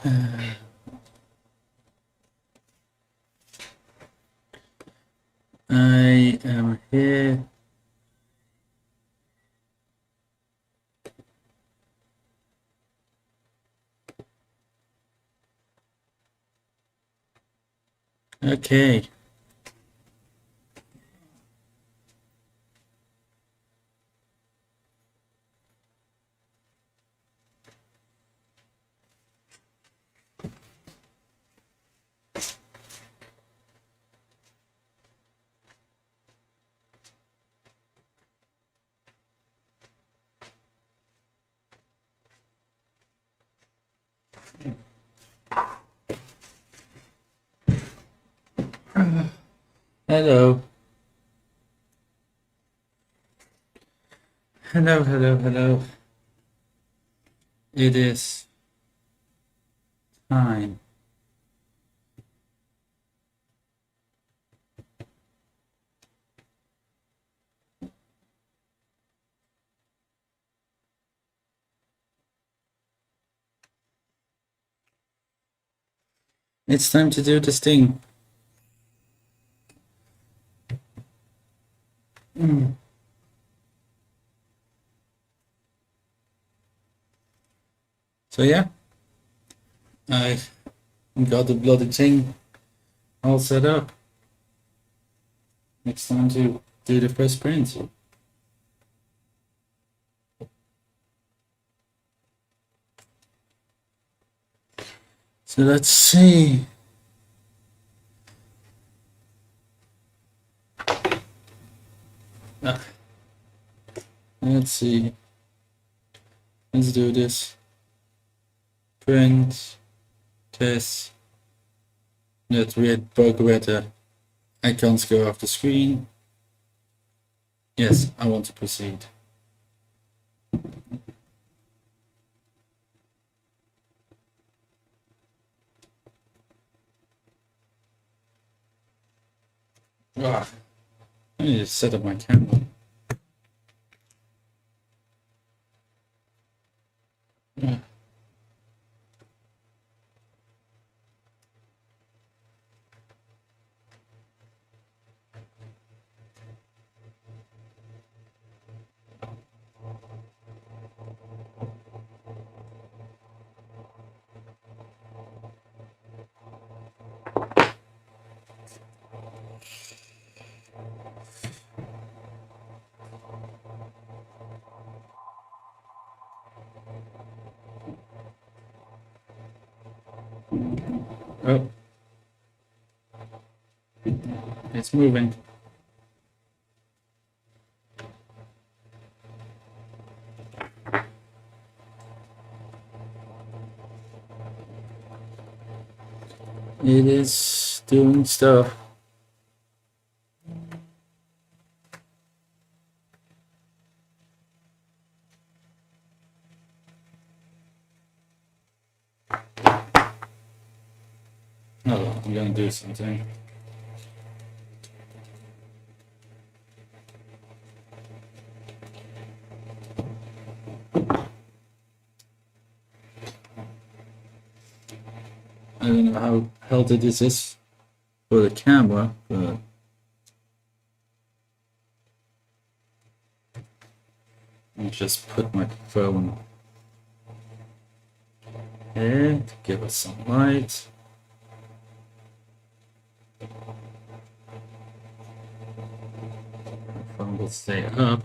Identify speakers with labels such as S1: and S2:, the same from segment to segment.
S1: I am here. Okay. Hello. Hello, hello, hello. It is time. It's time to do this thing. So yeah, I got the bloody thing all set up. It's time to do the first print. So let's see. Ah, let's see. Let's do this. Print, test. That red bug where the icons go off the screen. Yes, I want to proceed. Ah, I need to set up my camera. Ah. Oh, it's moving. It is doing stuff. Oh, I'm gonna do something. I don't know how healthy this is for the camera, but I'll just put my phone here to give us some light. My phone will stay up.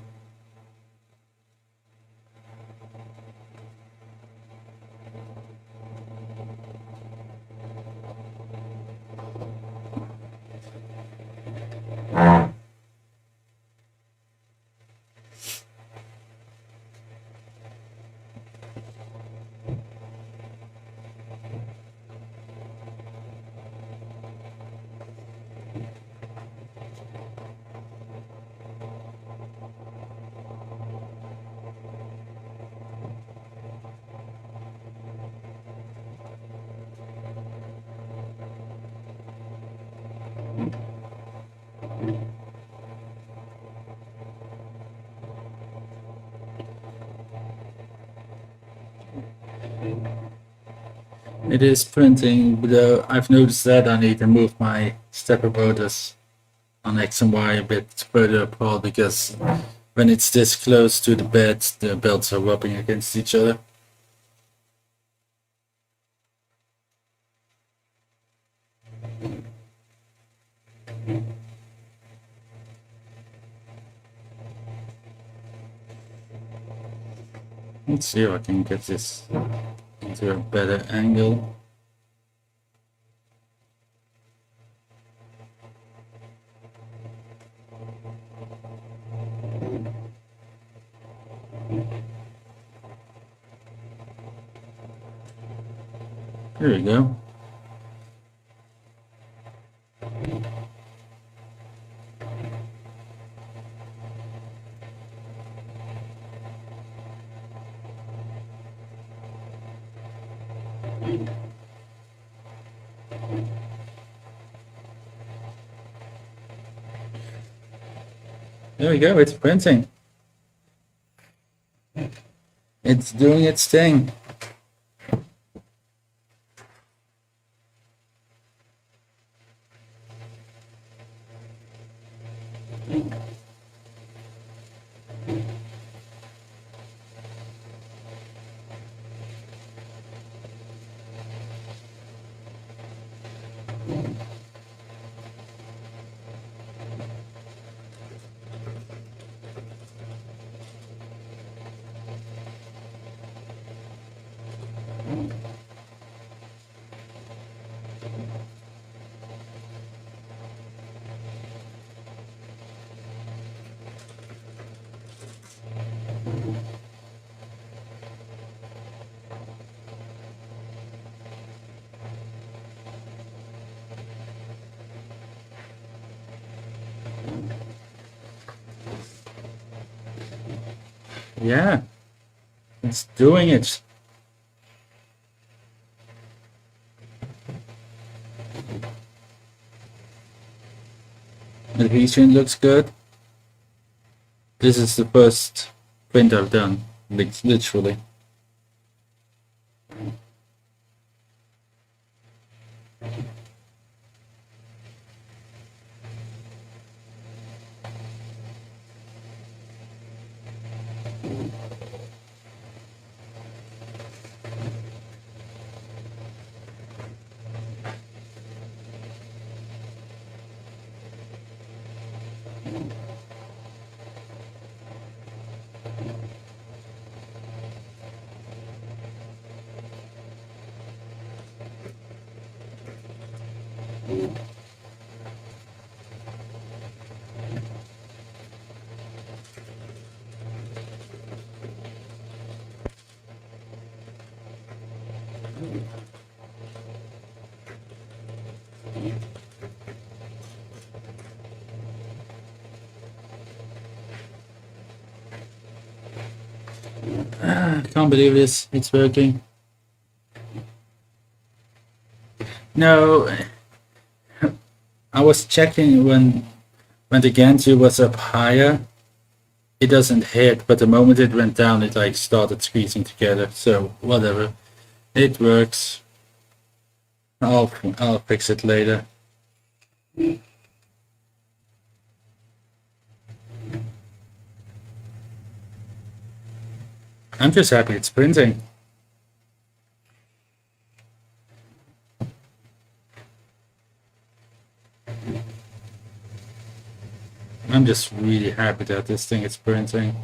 S1: It is printing, though I've noticed that I need to move my stepper motors on X and Y a bit further apart because when it's this close to the bed, the belts are rubbing against each other. Let's see if I can get this into a better angle. There we go. There we go, it's printing. It's doing its thing. Yeah, it's doing it. Adhesion looks good. This is the first print I've done, literally. I can't believe this. It's working. No, I was checking when the Gantry was up higher, it doesn't hit, but the moment it went down, it like started squeezing together. So whatever, it works. I'll fix it later. I'm just happy it's printing. I'm just really happy that this thing is printing.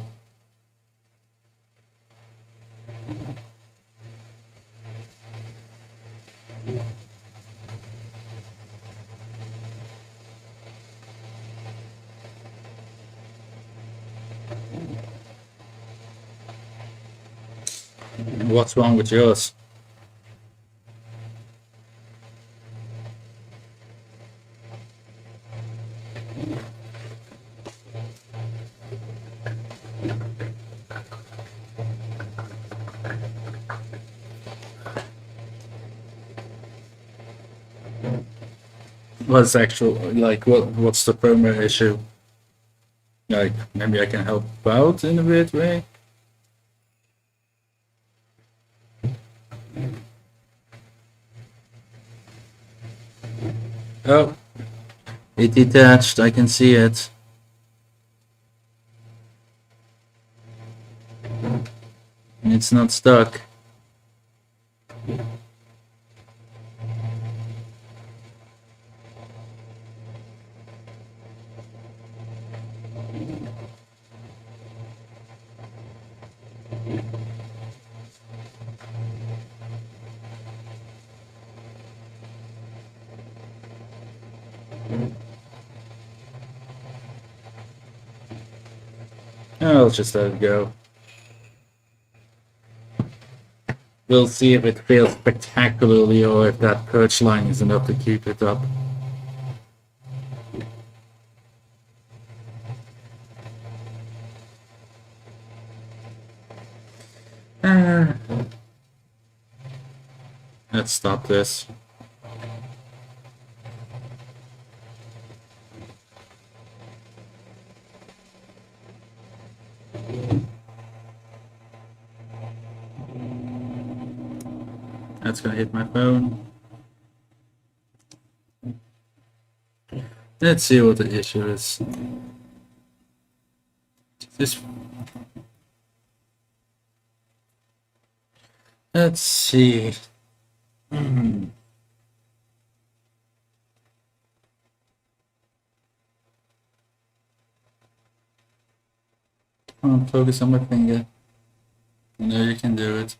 S1: What's wrong with yours? What's actual like what's the firmware issue? Like maybe I can help out in a weird way. Oh, it detached. I can see it. It's not stuck. I'll just let it go. We'll see if it fails spectacularly or if that perch line is enough to keep it up. Ah. Let's stop this. That's gonna hit my phone. Let's see what the issue is. This. Let's see. Come on, focus on my finger. I know you can do it.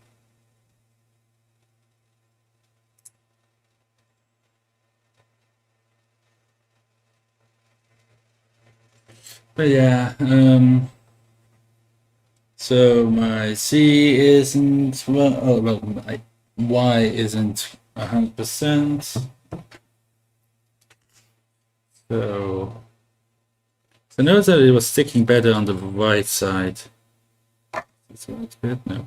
S1: But yeah, so my C isn't well. Oh well, my Y isn't 100%. So notice that it was sticking better on the right side. So that's good. No.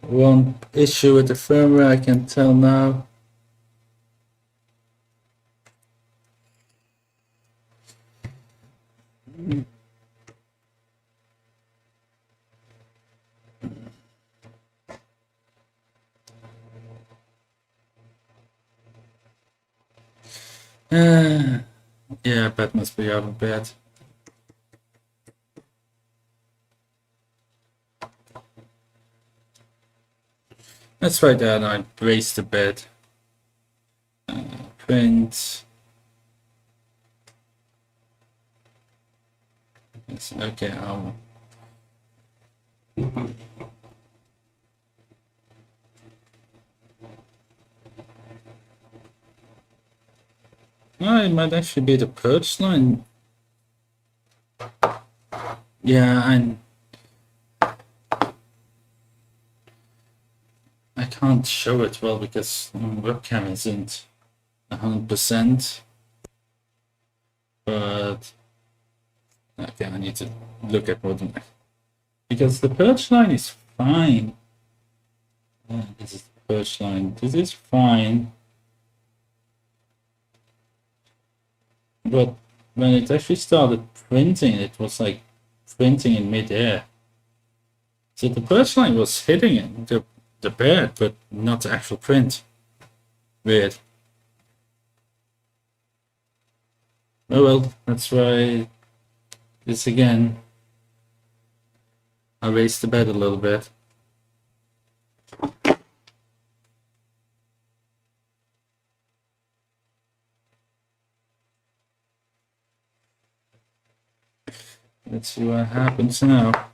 S1: One issue with the firmware I can tell now. Yeah, that must be out of bed. Let's try that. I raise the bed. Print. Yes, okay, Oh, it might actually be the perch line. Yeah, I can't show it well because webcam isn't 100%. But okay, I need to look at what because the perch line is fine. This is the perch line. This is fine. But when it actually started printing, it was like printing in midair. So the perch line was hitting it, the bed, but not the actual print. Weird. Oh well, let's try this again. I raised the bed a little bit. Let's see what happens now.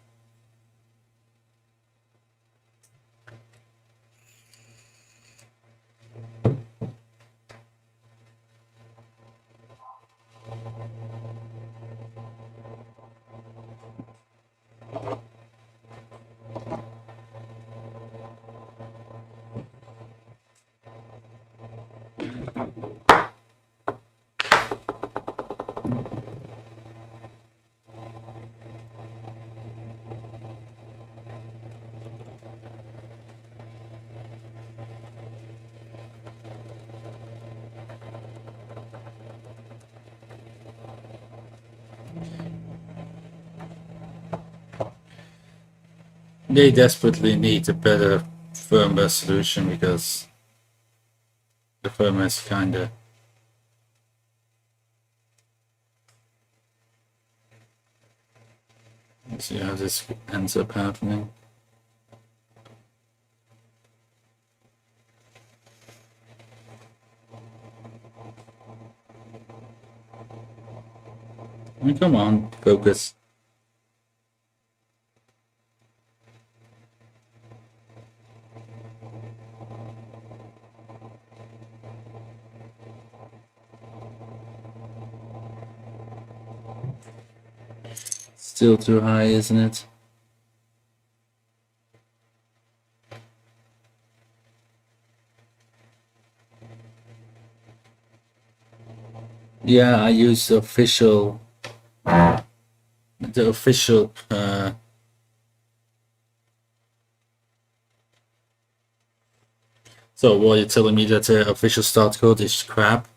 S1: they desperately need a better firmware solution because the firmware is kinda. Let's see how this ends up happening. I mean, come on, focus. Still too high, isn't it? Yeah, I use the official. The official. So, what you're telling me that the official start code is crap?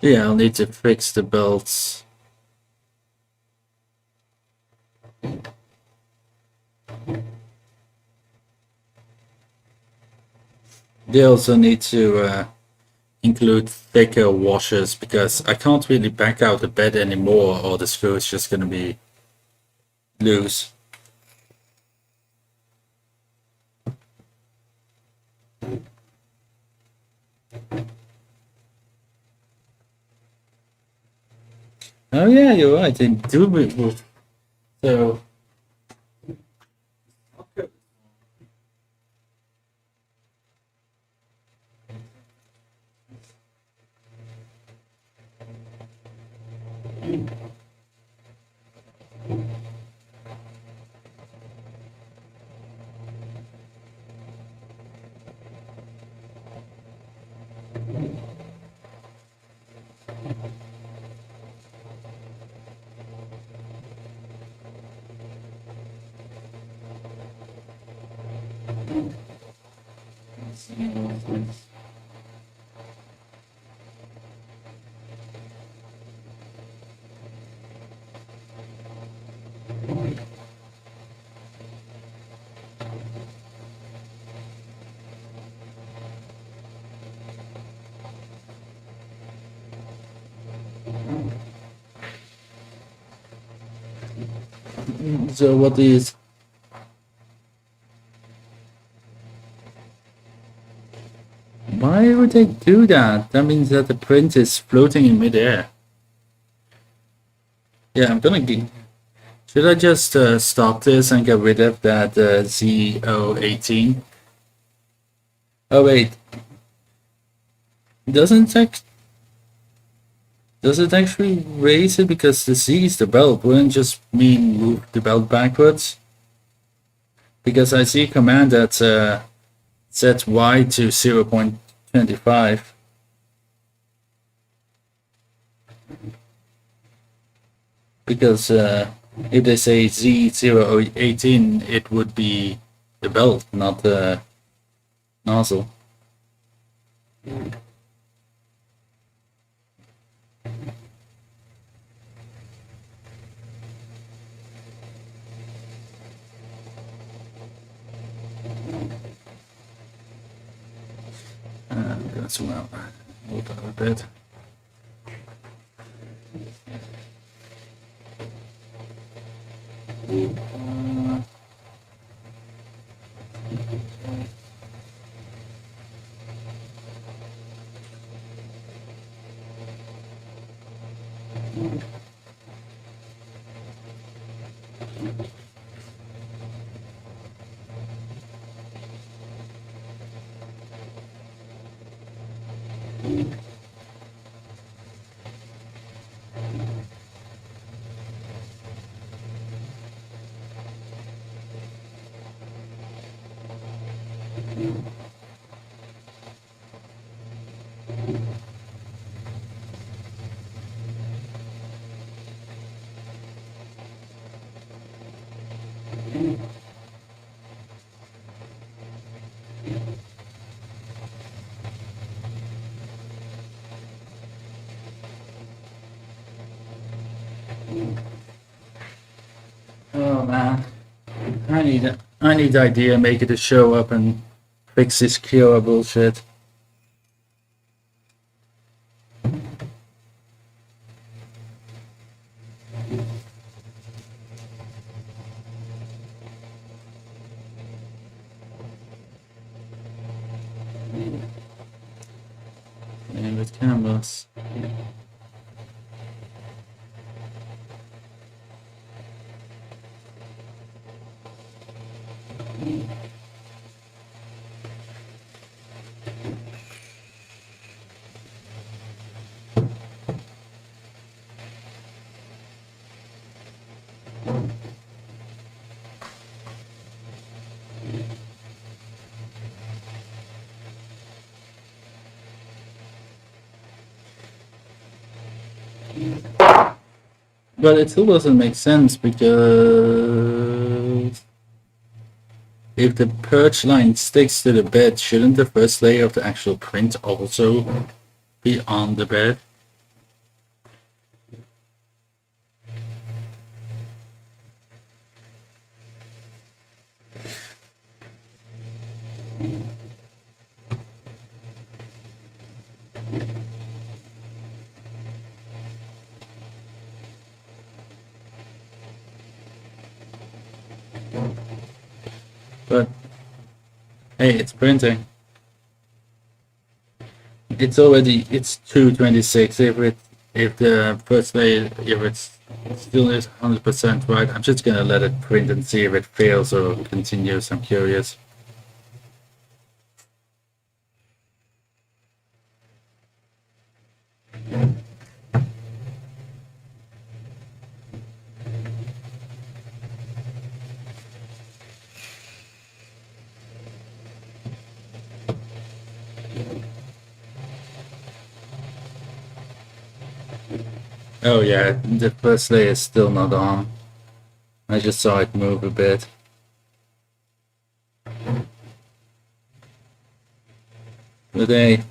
S1: Yeah, I'll need to fix the belts. They also need to include thicker washers because I can't really back out the bed anymore or the screw is just gonna be loose. Oh yeah, you're right. They do move. So so what is why would they do that? That means that the print is floating in midair. Yeah, I'm gonna get. Should I just stop this and get rid of that Z018? Oh wait, doesn't it does it actually raise it because the Z is the belt? Wouldn't just mean move the belt backwards? Because I see a command that sets Y to 0.25. Because if they say Z018, it would be the belt, not the nozzle. That's well. Hold on a bit. Oh man, I need the idea maker to show up and fix this Kira bullshit. And with cameras. But it still doesn't make sense because if the perch line sticks to the bed, shouldn't the first layer of the actual print also be on the bed? But hey, it's printing. It's 226. If the first layer, if it's still is 100% right, I'm just gonna let it print and see if it fails or continues. I'm curious. Oh yeah, the first layer is still not on. I just saw it move a bit. But hey,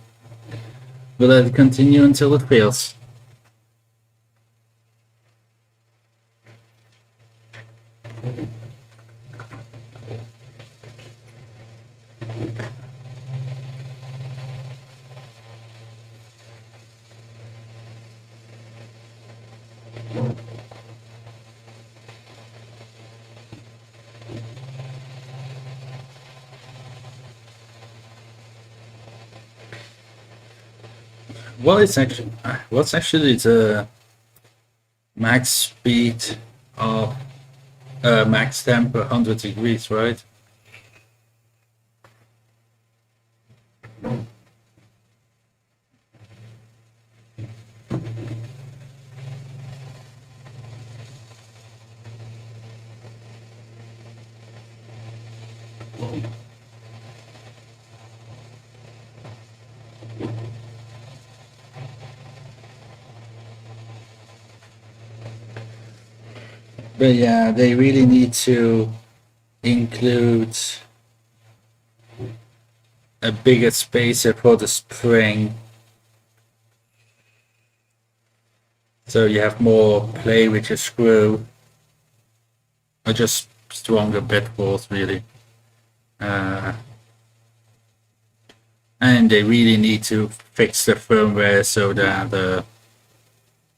S1: will it continue until it fails? What's actually the max speed of max temp 100 degrees, right? But yeah, they really need to include a bigger spacer for the spring, so you have more play with your screw, or just stronger bed walls, really. And they really need to fix the firmware so that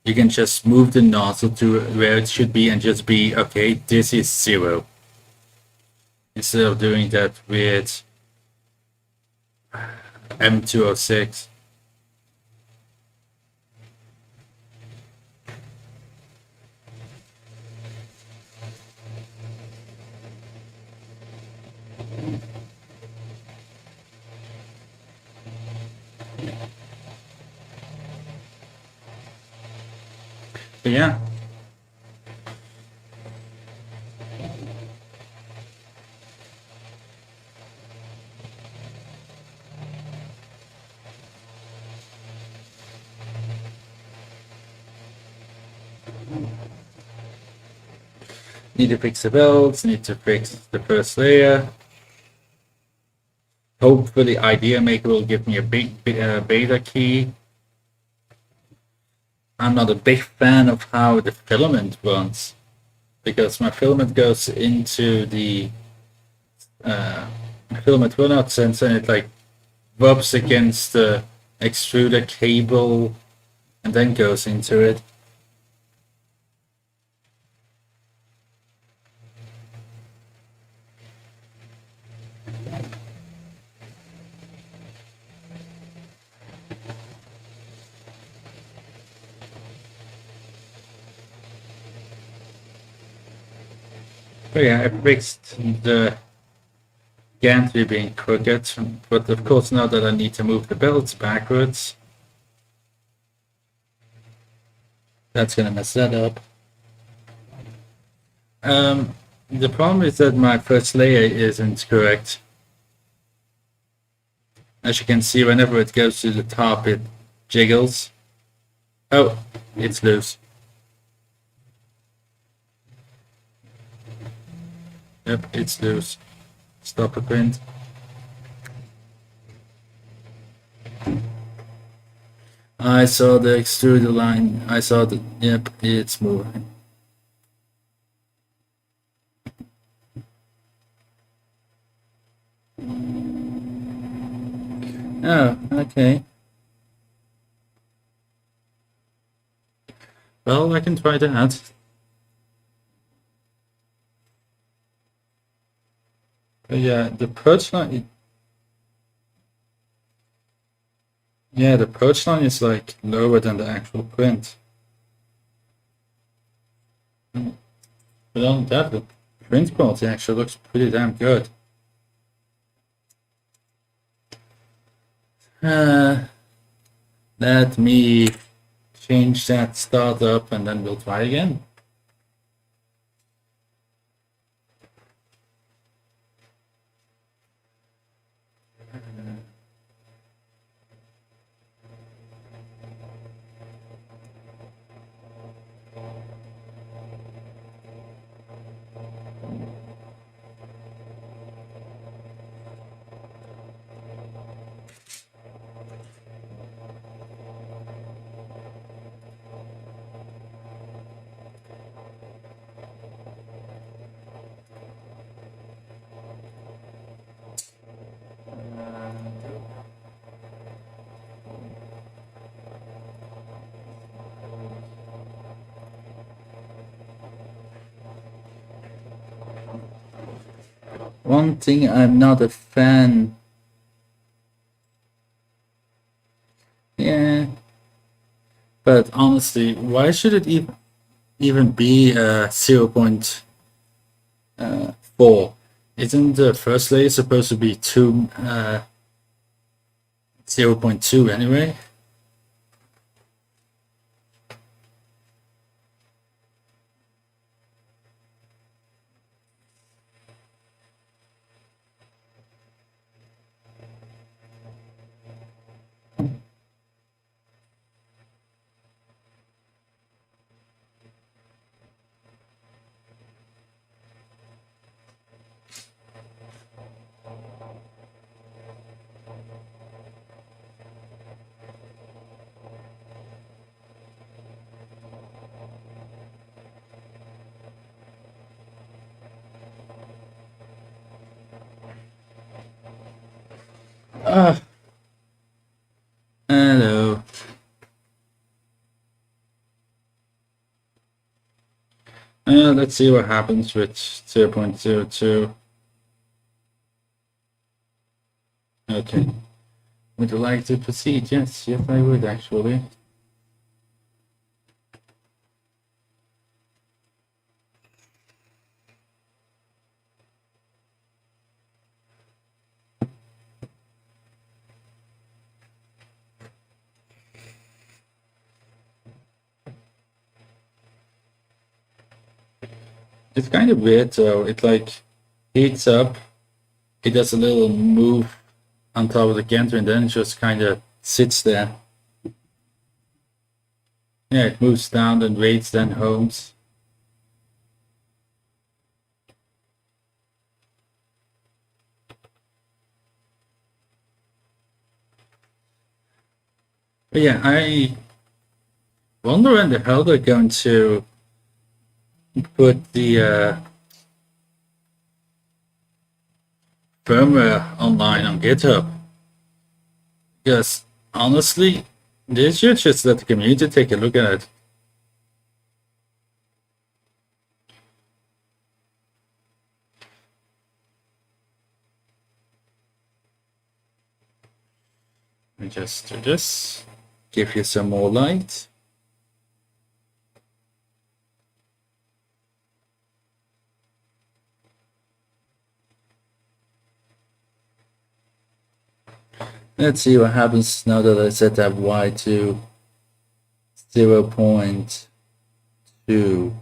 S1: you can just move the nozzle to where it should be and just be, okay, this is 0. Instead of doing that with M206. But yeah, need to fix the belts, need to fix the first layer. Hopefully, Idea Maker will give me a big beta key. I'm not a big fan of how the filament runs, because my filament goes into the filament runout sensor and it like rubs against the extruder cable and then goes into it. But yeah, I fixed the gantry being crooked, but of course now that I need to move the belts backwards, that's gonna mess that up. The problem is that my first layer isn't correct. As you can see, whenever it goes to the top, it jiggles. Oh, it's loose. Yep, it's loose. Stop the print. I saw the extruder line. I saw the. Yep, it's moving. Oh, okay. Well, I can try that. But yeah, the perch line. Yeah, the perch line is like lower than the actual print. But on that, the print quality actually looks pretty damn good. Let me change that startup and then we'll try again. One thing I'm not a fan. Yeah. But honestly, why should it even be 0.4? Isn't the first layer supposed to be 0.2 anyway? Hello. Let's see what happens with 0.02. Okay. Would you like to proceed? Yes, yes, I would actually. It's kind of weird though. It like heats up. It does a little move on top of the counter and then it just kind of sits there. Yeah, it moves down, then waits, then homes. But yeah, I wonder when the hell they're going to put the firmware online on GitHub. Because honestly, they should just let the community take a look at it. Let me just do this. Give you some more light. Let's see what happens now that I set that Y to 0.2.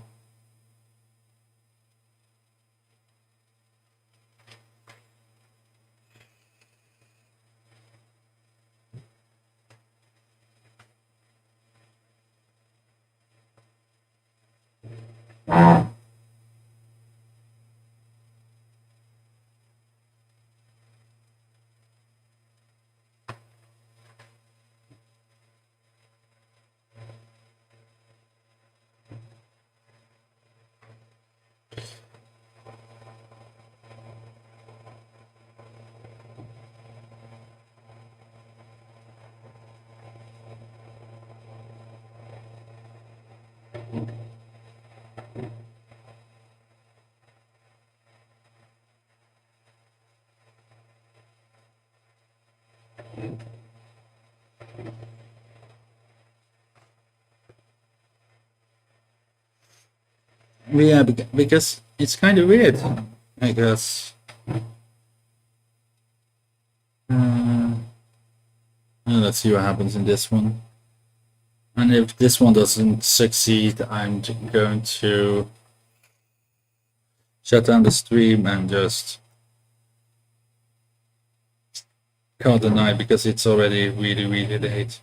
S1: Yeah, because it's kind of weird, I guess. Let's see what happens in this one. And if this one doesn't succeed, I'm going to shut down the stream and just call the night because it's already really, really late.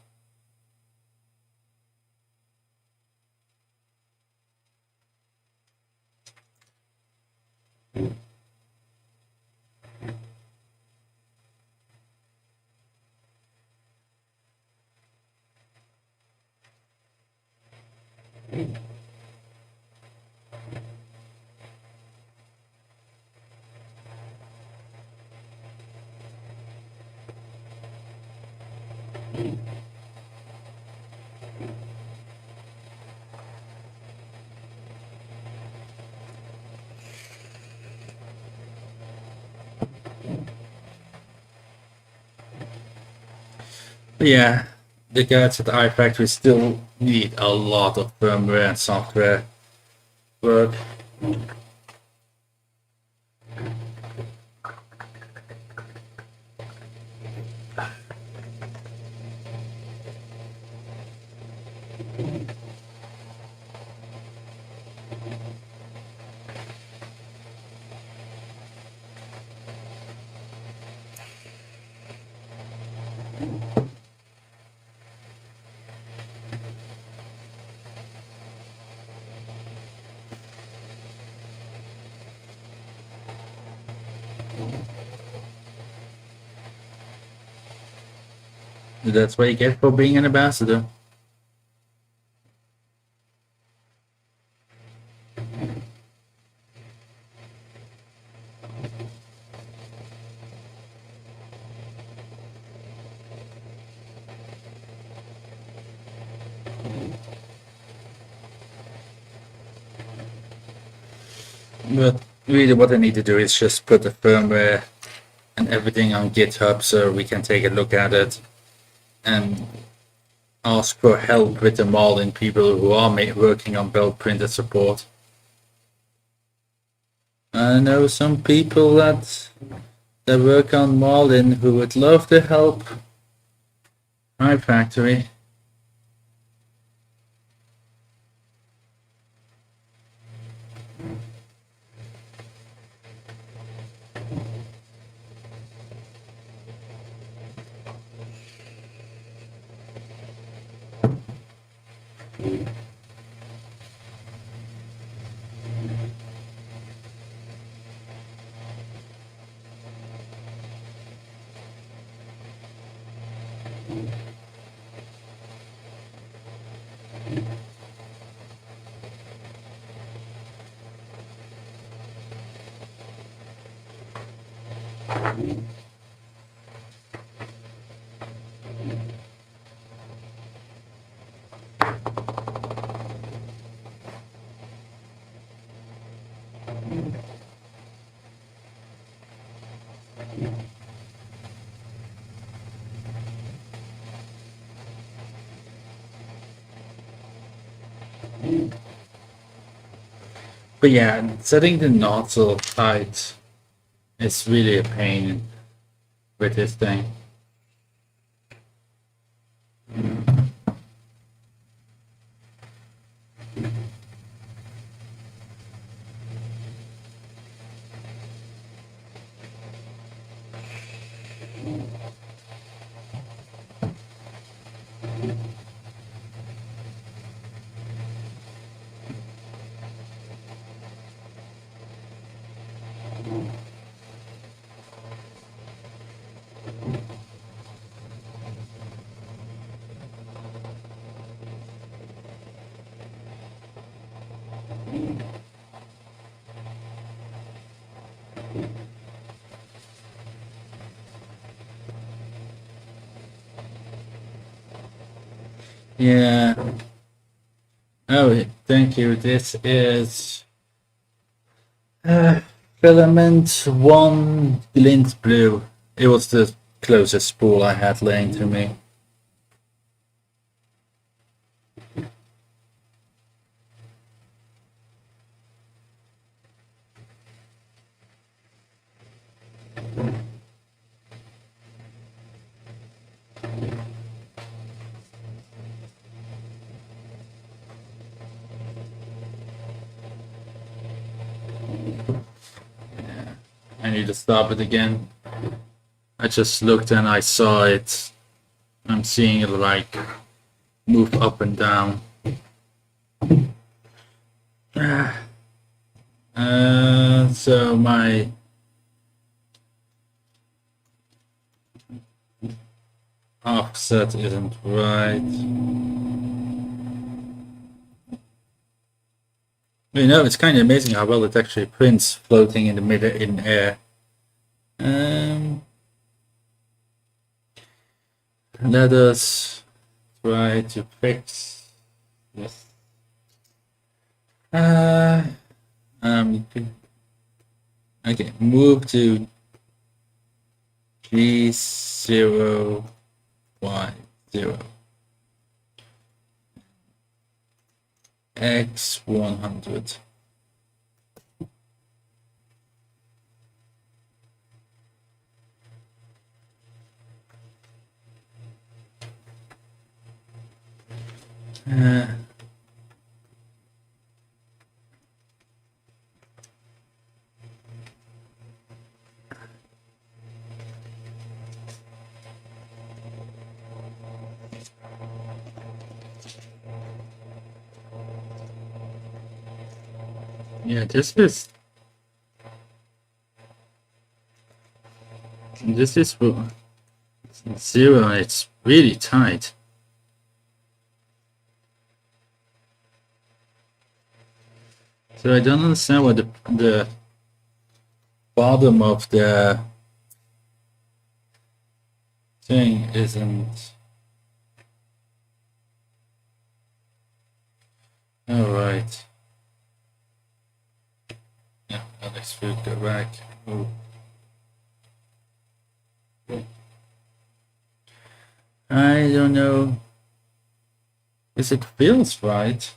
S1: But yeah, the guys at Ifactory still need a lot of firmware and software work. That's what you get for being an ambassador. But really, what I need to do is just put the firmware and everything on GitHub so we can take a look at it and ask for help with the modeling people who are working on build printer support. I know some people that work on Marlin who would love to help Ifactory. But yeah, setting the nozzle tight is really a pain with this thing. Yeah. Oh, thank you. This is uh, filament one glint blue. It was the closest spool I had laying to me. I need to stop it again. I just looked and I saw it. I'm seeing it like move up and down. So my offset isn't right. You know, it's kind of amazing how well it actually prints floating in the middle in air. Let us try to fix this. Okay, move to G0Y0 X100. Yeah, this is zero. It's really tight. So I don't understand what the bottom of the thing isn't. All right. Yeah, let's go back. Oh. I don't know. Because it feels right.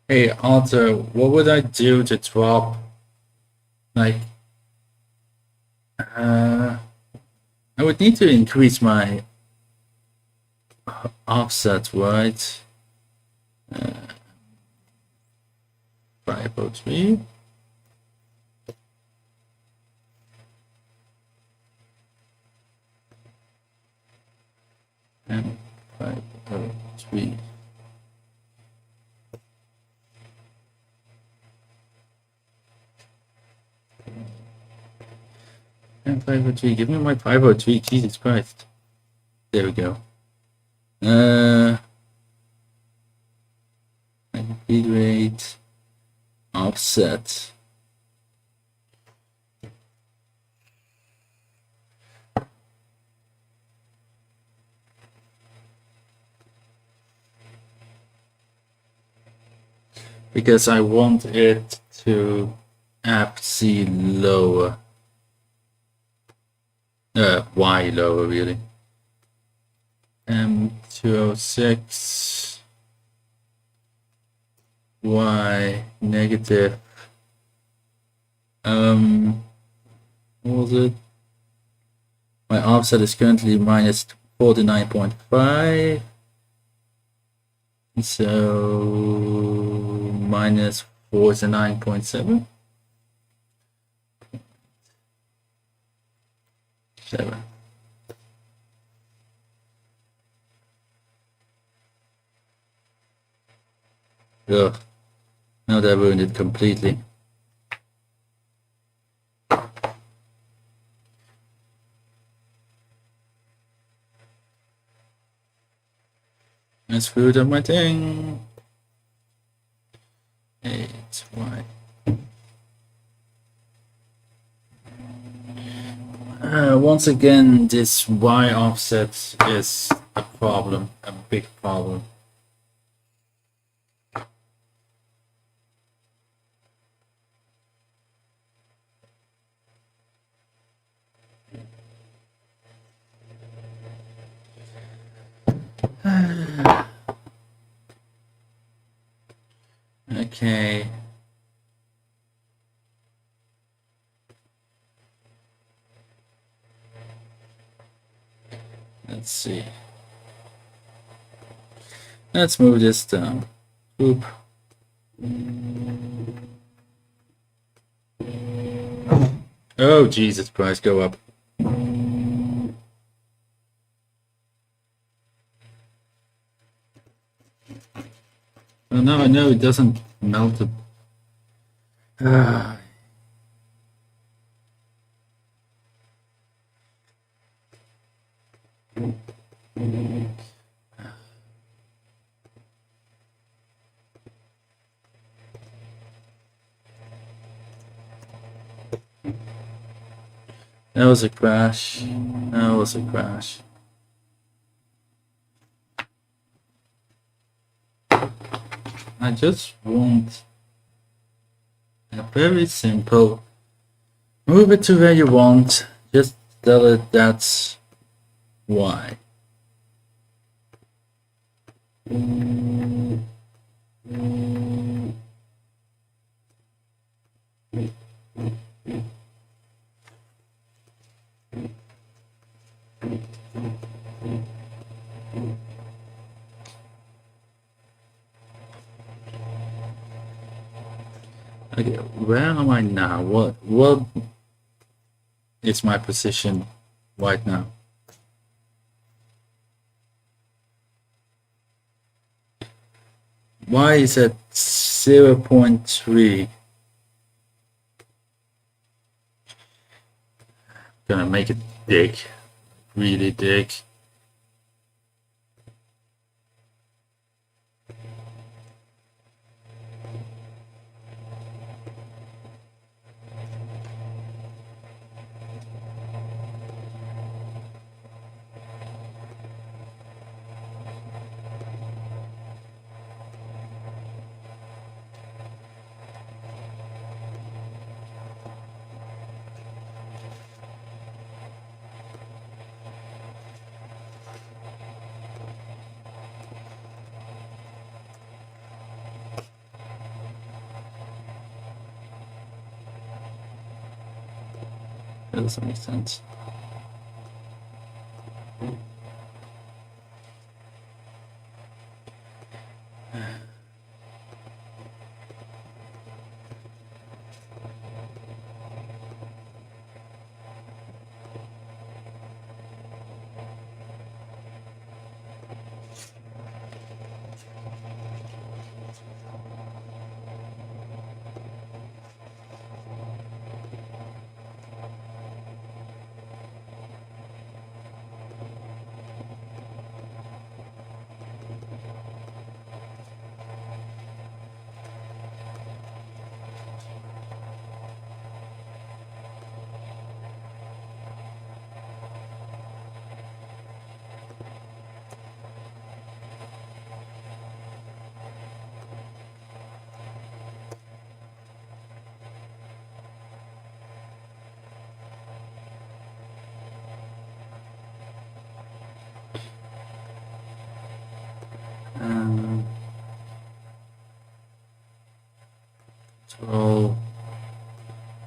S1: Hey, Arthur, what would I do to drop, like, I would need to increase my offset, right? 503. And 503. And 503. Give me my 503. Jesus Christ. There we go. Repeat rate. Offset. Because I want it to C lower. Y lower, really. M206 Y negative. What was it? My offset is currently minus 49.5. So minus 49.7. 7. Ugh. Now that ruined it completely. I screwed up my thing. 8Y. Once again, this Y offset is a problem, a big problem. Okay. Let's see. Let's move this down. Oop. Oh, Jesus Christ, go up. Well, now I know it doesn't melt it. That was a crash. That was a crash. I just want a very simple. Move it to where you want. Just tell it that's why. Okay, where am I now? What is my position right now? Why is it 0.3? Gonna make it big, really big. That doesn't make sense.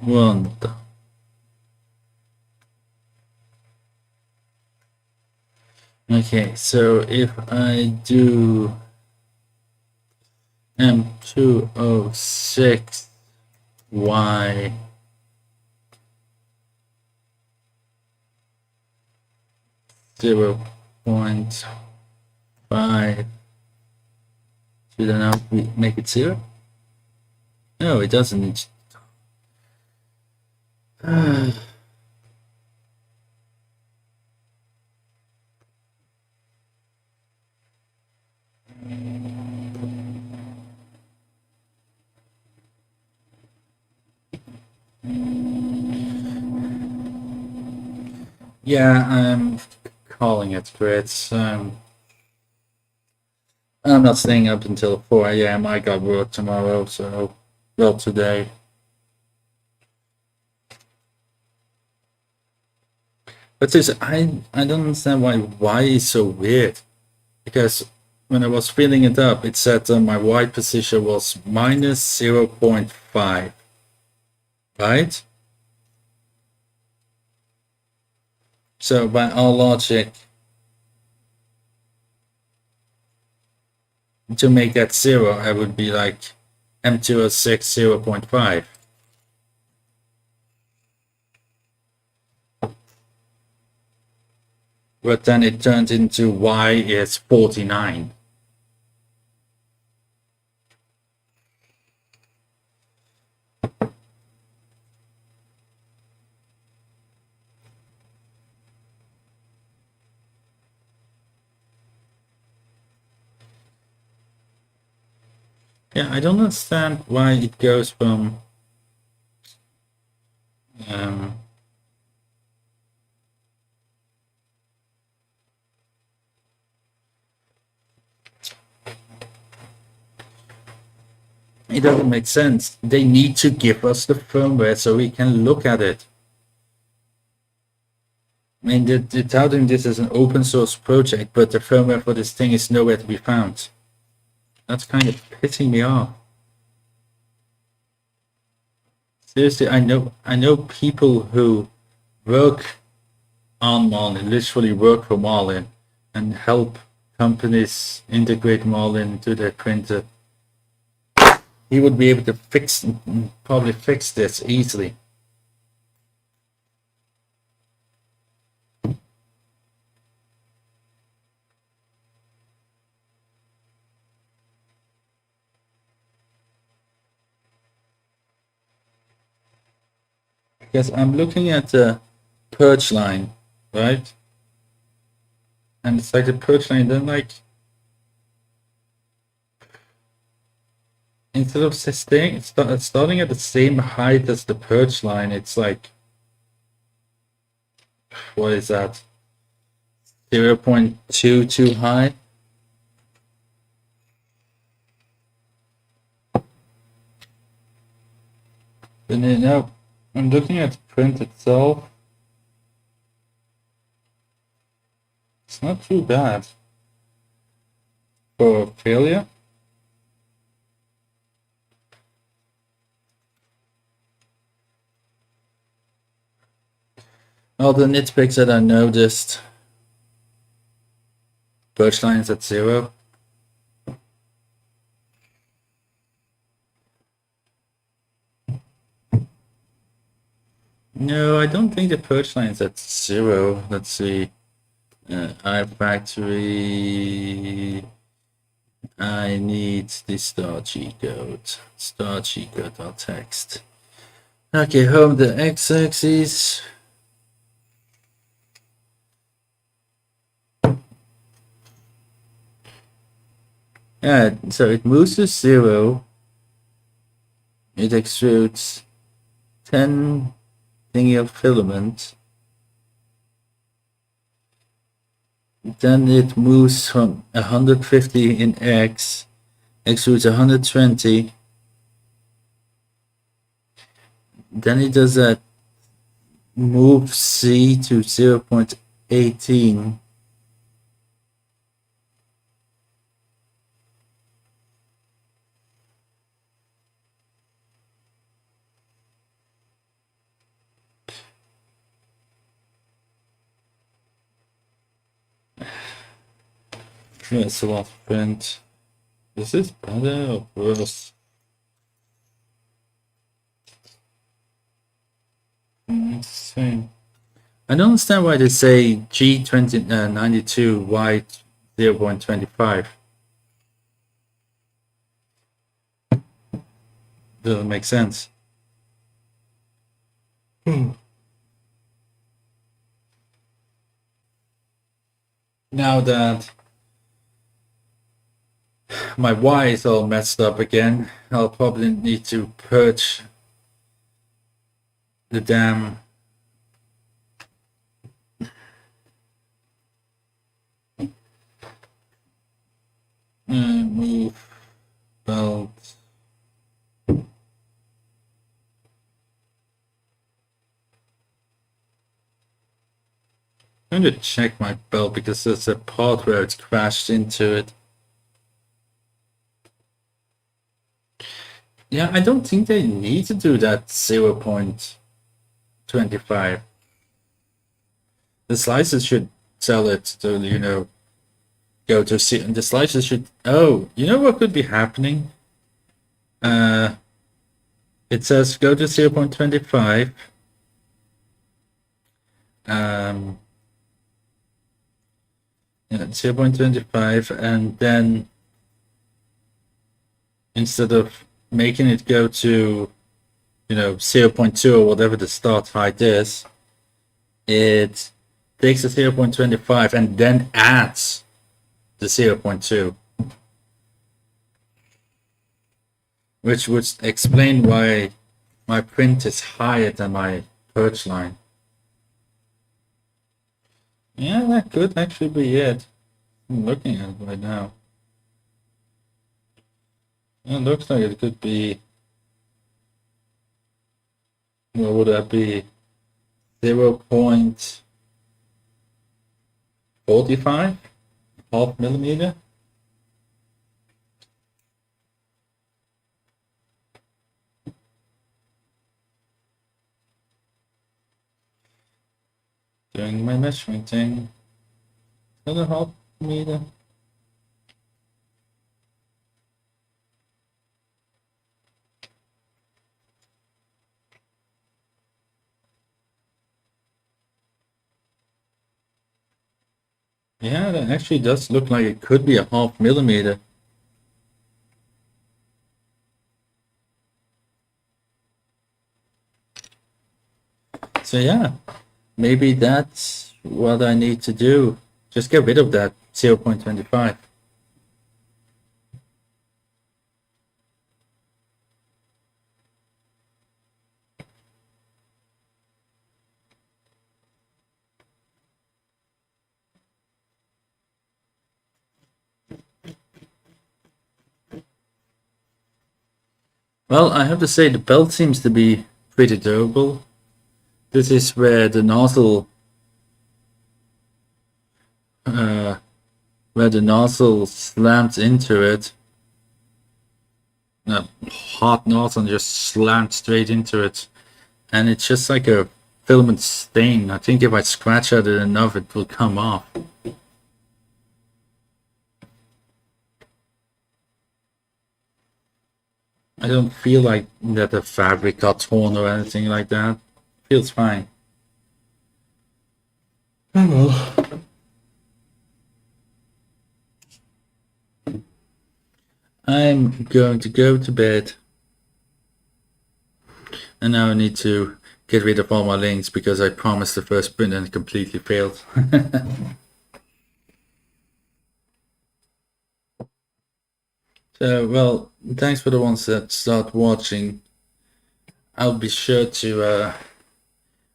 S1: 1. Okay, so if I do M206 Y 0.5, should I now make it 0? No, it doesn't. Yeah, I'm calling it quits. I'm not staying up until 4 a.m. I got work tomorrow, so, well, today. But this, I don't understand why is so weird. Because when I was filling it up, it said my white position was minus 0.5, right? So by all logic, to make that 0, I would be like M206 0.5. But then it turned into Y is 49. Yeah, I don't understand why it goes from um, it doesn't make sense. They need to give us the firmware so we can look at it. I mean, they're touting this as an open source project, but the firmware for this thing is nowhere to be found. That's kind of pissing me off. Seriously, I know people who work on Marlin, literally work for Marlin, and help companies integrate Marlin into their printer. He would be able to probably fix this easily. Because I'm looking at the purge line, right? And it's like the purge line, then like instead of starting at the same height as the purge line, it's like, what is that? 0.2 too high. And then now I'm looking at the print itself. It's not too bad for failure. All the nitpicks that I noticed, purge lines at 0. No, I don't think the purge line's at 0. Let's see. Ifactory. I need the star G code. Star G code.txt. Okay, home the x-axis. Yeah, so it moves to 0. It extrudes 10 thingy of filament. Then it moves from 150 in X, extrudes 120. Then it does a move C to 0.18. Yes, a lot of print. Is this better or worse? It's the same. I don't understand why they say G92 Y 0.25. Doesn't make sense. Now that my Y is all messed up again, I'll probably need to purge the damn move belt. I'm going to check my belt because there's a part where it's crashed into it. Yeah, I don't think they need to do that 0.25. The slices should tell it to, go to see. The slices should. Oh, you know what could be happening? It says go to 0.25. Yeah, 0.25, and then instead of making it go to 0.2 or whatever the start height is, it takes the 0.25 and then adds the 0.2, which would explain why my print is higher than my perch line. Yeah, that could actually be it. I'm looking at it right now. It looks like it could be. What would that be? 0.45, half millimeter. Doing my measuring thing. Another half meter. Yeah, that actually does look like it could be a half millimeter. So yeah, maybe that's what I need to do. Just get rid of that 0.25. Well, I have to say the belt seems to be pretty durable. This is where the nozzle slams into it. A hot nozzle just slammed straight into it, and it's just like a filament stain. I think if I scratch at it enough, it will come off. I don't feel like that the fabric got torn or anything like that. Feels fine. Oh well. I'm going to go to bed. And now I need to get rid of all my links because I promised the first print and it completely failed. So, well, thanks for the ones that start watching. I'll be sure to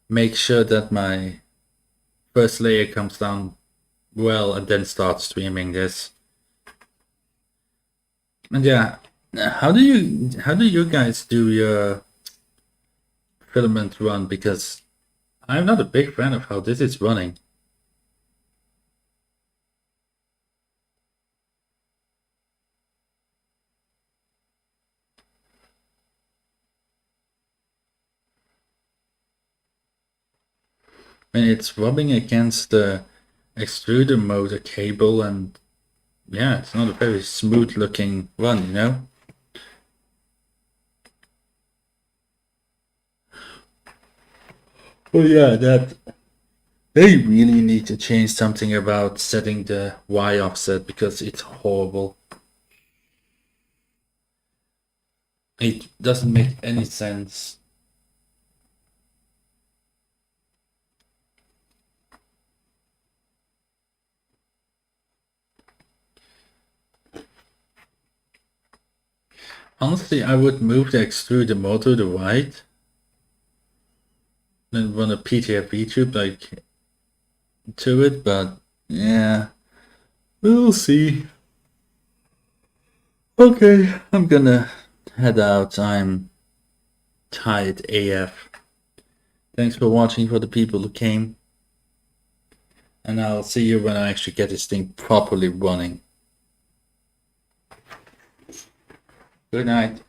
S1: make sure that my first layer comes down well and then start streaming this. And yeah, how do you guys do your filament run? Because I'm not a big fan of how this is running. When it's rubbing against the extruder motor cable and yeah, it's not a very smooth looking one, you know? Well, yeah, that they really need to change something about setting the Y offset because it's horrible. It doesn't make any sense. Honestly, I would move the extruder more to the right than run a PTFE tube like to it, but yeah, we'll see. Okay, I'm gonna head out. I'm tired AF. Thanks for watching for the people who came, and I'll see you when I actually get this thing properly running. Good night.